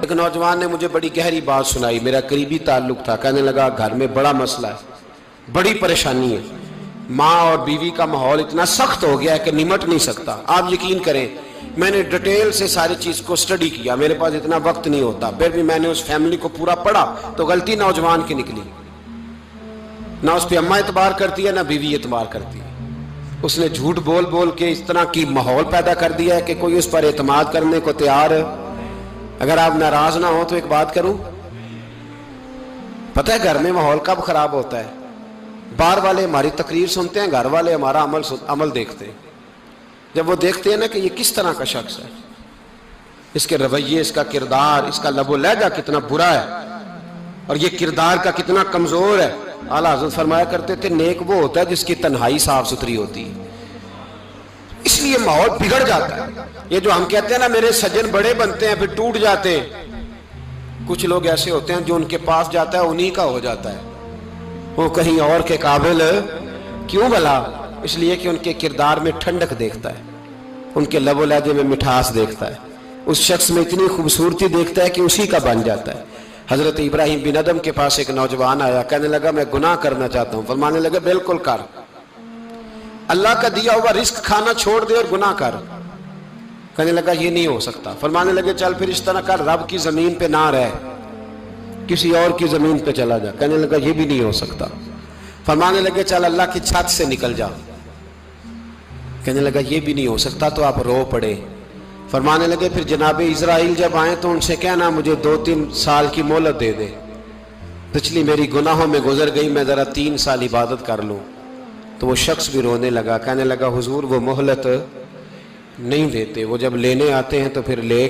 ایک نوجوان نے مجھے بڑی گہری بات سنائی، میرا قریبی تعلق تھا، کہنے لگا گھر میں بڑا مسئلہ ہے، بڑی پریشانی ہے، ماں اور بیوی کا ماحول اتنا سخت ہو گیا ہے کہ نمٹ نہیں سکتا۔ آپ یقین کریں میں نے ڈیٹیل سے ساری چیز کو سٹڈی کیا، میرے پاس اتنا وقت نہیں ہوتا، پھر بھی میں نے اس فیملی کو پورا پڑھا تو غلطی نوجوان کی نکلی، نہ اس پہ اماں اعتبار کرتی ہے نہ بیوی اعتبار کرتی ہے۔ اس نے جھوٹ بول بول کے اس طرح کی ماحول پیدا کر دیا ہے کہ کوئی اس پر اعتماد کرنے کو تیار ہے۔ اگر آپ ناراض نہ ہو تو ایک بات کروں، پتہ ہے گھر میں ماحول کب خراب ہوتا ہے؟ باہر والے ہماری تقریر سنتے ہیں، گھر والے ہمارا عمل دیکھتے ہیں۔ جب وہ دیکھتے ہیں نا کہ یہ کس طرح کا شخص ہے، اس کے رویے، اس کا کردار، اس کا لب و لہجہ کتنا برا ہے اور یہ کردار کا کتنا کمزور ہے۔ اعلیٰ حضرت فرمایا کرتے تھے نیک وہ ہوتا ہے جس کی تنہائی صاف ستھری ہوتی ہے، اس لیے ماحول بگڑ جاتا ہے۔ یہ جو ہم کہتے ہیں نا میرے سجن بڑے بنتے ہیں پھر ٹوٹ جاتے ہیں، کچھ لوگ ایسے ہوتے ہیں جو ان کے پاس جاتا ہے انہی کا ہو جاتا ہے، وہ کہیں اور کے قابل کیوں بھلا؟ اس لیے کہ ان کے کردار میں ٹھنڈک دیکھتا ہے، ان کے لب و لہجے میں مٹھاس دیکھتا ہے، اس شخص میں اتنی خوبصورتی دیکھتا ہے کہ اسی کا بن جاتا ہے۔ حضرت ابراہیم بن ادم کے پاس ایک نوجوان آیا، کہنے لگا میں گناہ کرنا چاہتا ہوں، فرمانے لگے بالکل کر، اللہ کا دیا ہوا رزق کھانا چھوڑ دے اور گناہ کر۔ کہنے لگا یہ نہیں ہو سکتا، فرمانے لگے چل پھر اس طرح کر، رب کی زمین پہ نہ رہ، کسی اور کی زمین پہ چلا جا۔ کہنے لگا یہ بھی نہیں ہو سکتا، فرمانے لگے چل اللہ کی چھت سے نکل جا۔ کہنے لگا یہ بھی نہیں ہو سکتا، تو آپ رو پڑے۔ فرمانے لگے پھر جناب اسرائیل جب آئیں تو ان سے کہنا مجھے 2-3 سال کی مہلت دے دے، پچھلی میری گناہوں میں گزر گئی، میں ذرا 3 سال عبادت کر لوں۔ تو وہ شخص بھی رونے لگا، کہنے لگا حضور وہ مہلت نہیں دیتے، وہ جب لینے آتے ہیں تو پھر لے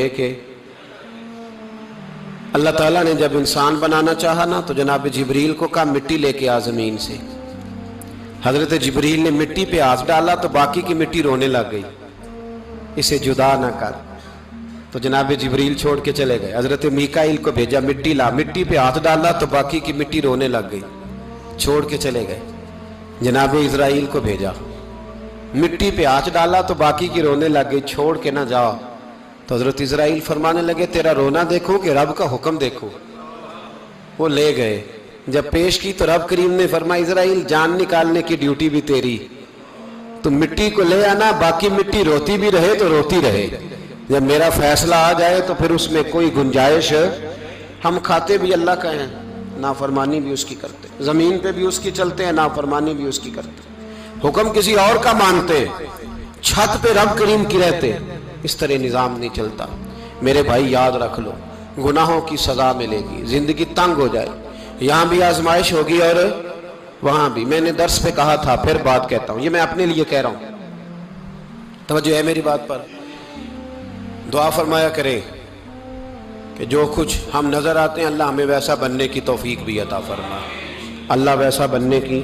کے اللہ تعالیٰ نے جب انسان بنانا چاہا نا تو جناب جبریل کو کہا مٹی لے کے آ زمین سے۔ حضرت جبریل نے مٹی پہ ہاتھ ڈالا تو باقی کی مٹی رونے لگ گئی، اسے جدا نہ کر، تو جناب جبریل چھوڑ کے چلے گئے۔ حضرت میکائیل کو بھیجا مٹی لا، مٹی پہ ہاتھ ڈالا تو باقی کی مٹی رونے لگ گئی، چھوڑ کے چلے گئے۔ جناب اسرائیل کو بھیجا، مٹی پہ ہاتھ ڈالا تو باقی کی رونے لگ گئی، چھوڑ کے نہ جاؤ۔ تو حضرت اسرائیل فرمانے لگے تیرا رونا دیکھو کہ رب کا حکم دیکھو۔ وہ لے گئے، جب پیش کی تو رب کریم نے فرمایا اسرائیل جان نکالنے کی ڈیوٹی بھی تیری، تو مٹی کو لے آنا، باقی مٹی روتی بھی رہے تو روتی رہے، جب میرا فیصلہ آ جائے تو پھر اس میں کوئی گنجائش، ہم کھاتے بھی اللہ کا ہیں، نافرمانی بھی اس کی کرتے، زمین پہ بھی اس کی چلتے ہیں، نافرمانی بھی اس کی کرتے، حکم کسی اور کا مانتے، چھت پہ رب کریم کی رہتے، اس طرح نظام نہیں چلتا۔ میرے بھائی یاد رکھ لو گناہوں کی سزا ملے گی، زندگی تنگ ہو جائے، یہاں بھی آزمائش ہوگی اور وہاں بھی۔ میں نے درس پہ کہا تھا، پھر بات کہتا ہوں، یہ میں اپنے لیے کہہ رہا ہوں، توجہ ہے میری بات پر۔ دعا فرمایا کرے کہ جو کچھ ہم نظر آتے ہیں اللہ ہمیں ویسا بننے کی توفیق بھی عطا فرمائے۔ اللہ ویسا بننے کی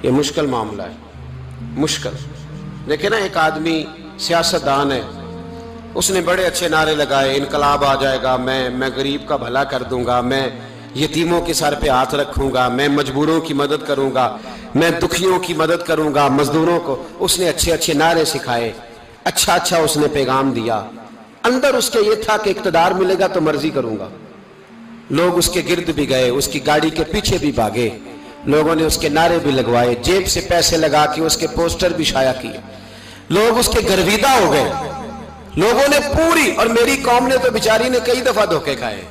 یہ مشکل معاملہ ہے، مشکل۔ دیکھیں نا ایک آدمی سیاستدان ہے، اس نے بڑے اچھے نعرے لگائے، انقلاب آ جائے گا، میں غریب کا بھلا کر دوں گا، میں یتیموں کے سر پہ ہاتھ رکھوں گا، میں مجبوروں کی مدد کروں گا، میں دکھیوں کی مدد کروں گا، مزدوروں کو۔ اس نے اچھے اچھے نعرے سکھائے، اچھا اس نے پیغام دیا، اندر اس کے یہ تھا کہ اقتدار ملے گا تو مرضی کروں گا۔ لوگ اس کے گرد بھی گئے، اس کی گاڑی کے پیچھے بھی بھاگے، لوگوں نے اس کے نعرے بھی لگوائے، جیب سے پیسے لگا کے اس کے پوسٹر بھی شائع کیے، لوگ اس کے گرویدہ ہو گئے، لوگوں نے پوری، اور میری قوم نے تو بیچاری نے کئی دفعہ دھوکے کھائے،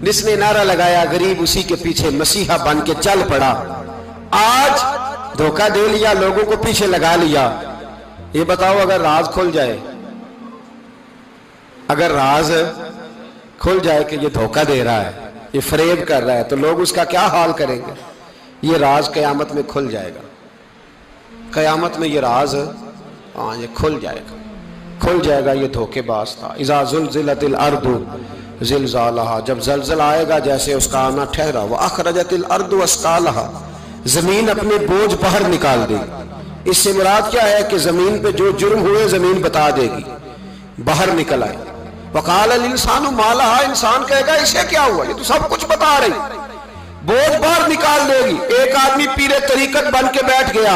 جس نے نعرہ لگایا غریب اسی کے پیچھے مسیحا بن کے چل پڑا، آج دھوکہ دے لیا، لوگوں کو پیچھے لگا لیا۔ یہ بتاؤ اگر راز کھل جائے، اگر راز کھل جائے کہ یہ دھوکہ دے رہا ہے، یہ فریب کر رہا ہے، تو لوگ اس کا کیا حال کریں گے؟ یہ راز قیامت میں کھل جائے گا، قیامت میں یہ راز یہ کھل جائے گا، یہ دھوکے باز تھا۔ اذا زلزلت الارض زلزالہا، جب زلزلہ آئے گا جیسے اس کا آنا ٹھہرا، واخرجت الارض اثقالہا، زمین اپنے بوجھ باہر نکال دے گی۔ اس سے مراد کیا ہے کہ زمین پہ جو جرم ہوئے زمین بتا دے گی، باہر نکل آئے۔ وقال الانسان ما لہا، انسان کہے گا اسے کیا ہوا، یہ تو سب کچھ بتا رہی، بوجھ باہر نکال دے گی۔ ایک آدمی پیر طریقت بن کے بیٹھ گیا،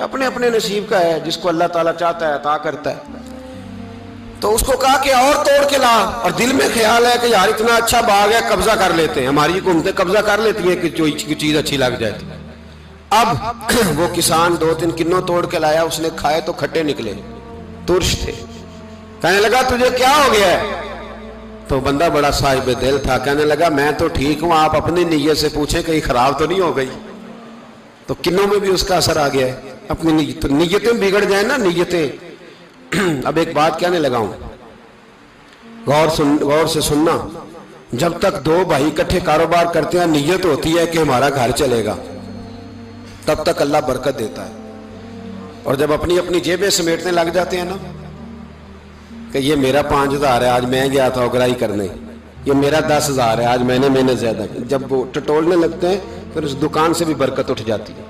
اپنے اپنے نصیب کا ہے، جس کو اللہ تعالیٰ چاہتا ہے عطا کرتا ہے۔ تو اس کو کہا کہ اور توڑ کے لا، اور دل میں خیال ہے کہ یار اتنا اچھا باغ ہے، قبضہ کر لیتے ہیں۔ ہماری حکومتیں قبضہ کر لیتی ہیں کہ جو چیز اچھی لگ جائے۔ اب وہ کسان 2-3 کنوں توڑ کے لایا، اس نے کھائے تو کھٹے نکلے، ترش تھے۔ کہنے لگا تجھے کیا ہو گیا ہے؟ تو بندہ بڑا صاحب دل تھا، کہنے لگا میں تو ٹھیک ہوں، آپ اپنی نیت سے پوچھیں کہیں خراب تو نہیں ہو گئی۔ تو کنوں میں بھی اس کا اثر آ گیا ہے، اپنی نیتیں بگڑ جائیں نا، نیتیں۔ اب ایک بات کہنے لگا ہوں، غور سے سننا۔ جب تک دو بھائی اکٹھے کاروبار کرتے ہیں، نیت ہوتی ہے کہ ہمارا گھر چلے گا، تب تک اللہ برکت دیتا ہے۔ اور جب اپنی اپنی جیبیں سمیٹنے لگ جاتے ہیں نا کہ یہ میرا 5,000 ہے، آج میں گیا تھا اگرائی کرنے، یہ میرا 10,000 ہے، آج میں نے زیادہ کی، جب وہ ٹٹولنے لگتے ہیں پھر اس دکان سے بھی برکت اٹھ جاتی ہے،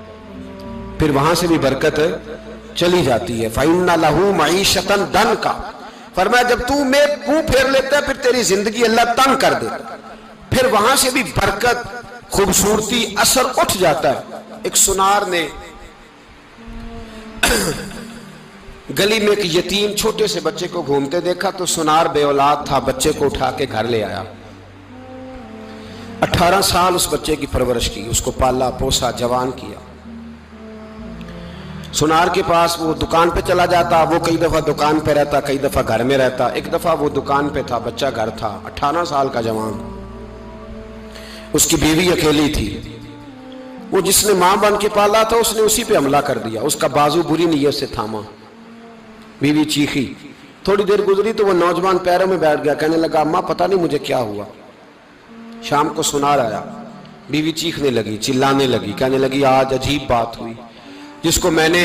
پھر وہاں سے بھی برکت چلی جاتی ہے۔ فَإِنَّ لَهُ مَعِيشَةً ضَنْكَ، فرمایا جب تو میں منہ پھیر لیتا ہے پھر تیری زندگی اللہ تنگ کر دیتا، پھر وہاں سے بھی برکت، خوبصورتی، اثر اٹھ جاتا ہے۔ ایک سنار نے گلی میں ایک یتیم چھوٹے سے بچے کو گھومتے دیکھا، تو سنار بے اولاد تھا، بچے کو اٹھا کے گھر لے آیا۔ 18 سال اس بچے کی پرورش کی، اس کو پالا پوسا، جوان کیا۔ سنار کے پاس وہ دکان پہ چلا جاتا، وہ کئی دفعہ دکان پہ رہتا، کئی دفعہ گھر میں رہتا۔ ایک دفعہ وہ دکان پہ تھا، بچہ گھر تھا، 18 سال کا جوان، اس کی بیوی اکیلی تھی۔ وہ جس نے ماں بن کے پالا تھا اس نے اسی پہ حملہ کر دیا، اس کا بازو بری نیت سے تھاما، بیوی چیخی۔ تھوڑی دیر گزری تو وہ نوجوان پیروں میں بیٹھ گیا، کہنے لگا اماں پتہ نہیں مجھے کیا ہوا۔ شام کو سنار آیا، بیوی چیخنے لگی، چلانے لگی، کہنے لگی آج عجیب بات ہوئی، جس کو میں نے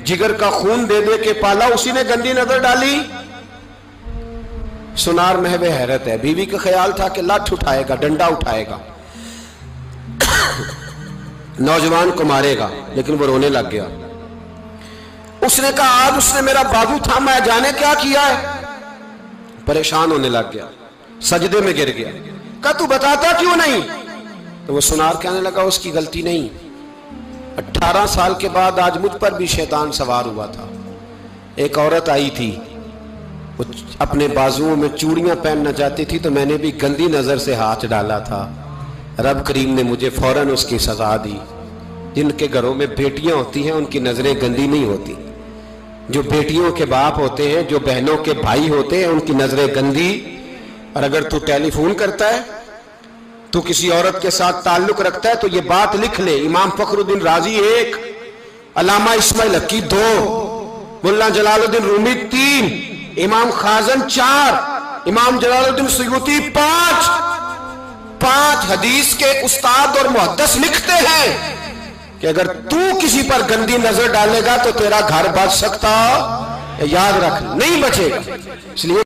جگر کا خون دے دے کے پالا اسی نے گندی نظر ڈالی۔ سنار محو حیرت ہے، بیوی کا خیال تھا کہ لاٹھ اٹھائے گا، ڈنڈا اٹھائے گا، نوجوان کو مارے گا، لیکن وہ رونے لگ گیا۔ اس نے کہا آج اس نے میرا بازو تھاما ہے، جانے کیا کیا ہے؟ پریشان ہونے لگ گیا، سجدے میں گر گیا، کہا تو بتاتا کیوں نہیں؟ تو وہ سنار کہنے لگا اس کی غلطی نہیں، 18 سال کے بعد آج مجھ پر بھی شیطان سوار ہوا تھا۔ ایک عورت آئی تھی، وہ اپنے بازوؤں میں چوڑیاں پہننا چاہتی تھی، تو میں نے بھی گندی نظر سے ہاتھ ڈالا تھا، رب کریم نے مجھے فوراً اس کی سزا دی۔ جن کے گھروں میں بیٹیاں ہوتی ہیں ان کی نظریں گندی نہیں ہوتی، جو بیٹیوں کے باپ ہوتے ہیں، جو بہنوں کے بھائی ہوتے ہیں، ان کی نظریں گندی۔ اور اگر تو ٹیلی فون کرتا ہے، تو کسی عورت کے ساتھ تعلق رکھتا ہے، تو یہ بات لکھ لے، امام فخر الدین رازی 1، علامہ اسماعیل حقی 2، ملا جلال الدین رومی 3، امام خازن 4، امام جلال الدین سیوطی 5 حدیث کے استاد اور محدث لکھتے ہیں کہ اگر تو کسی پر گندی نظر ڈالے گا تو تیرا گھر بچ سکتا، یاد رکھ نہیں بچے گا۔ اس لیے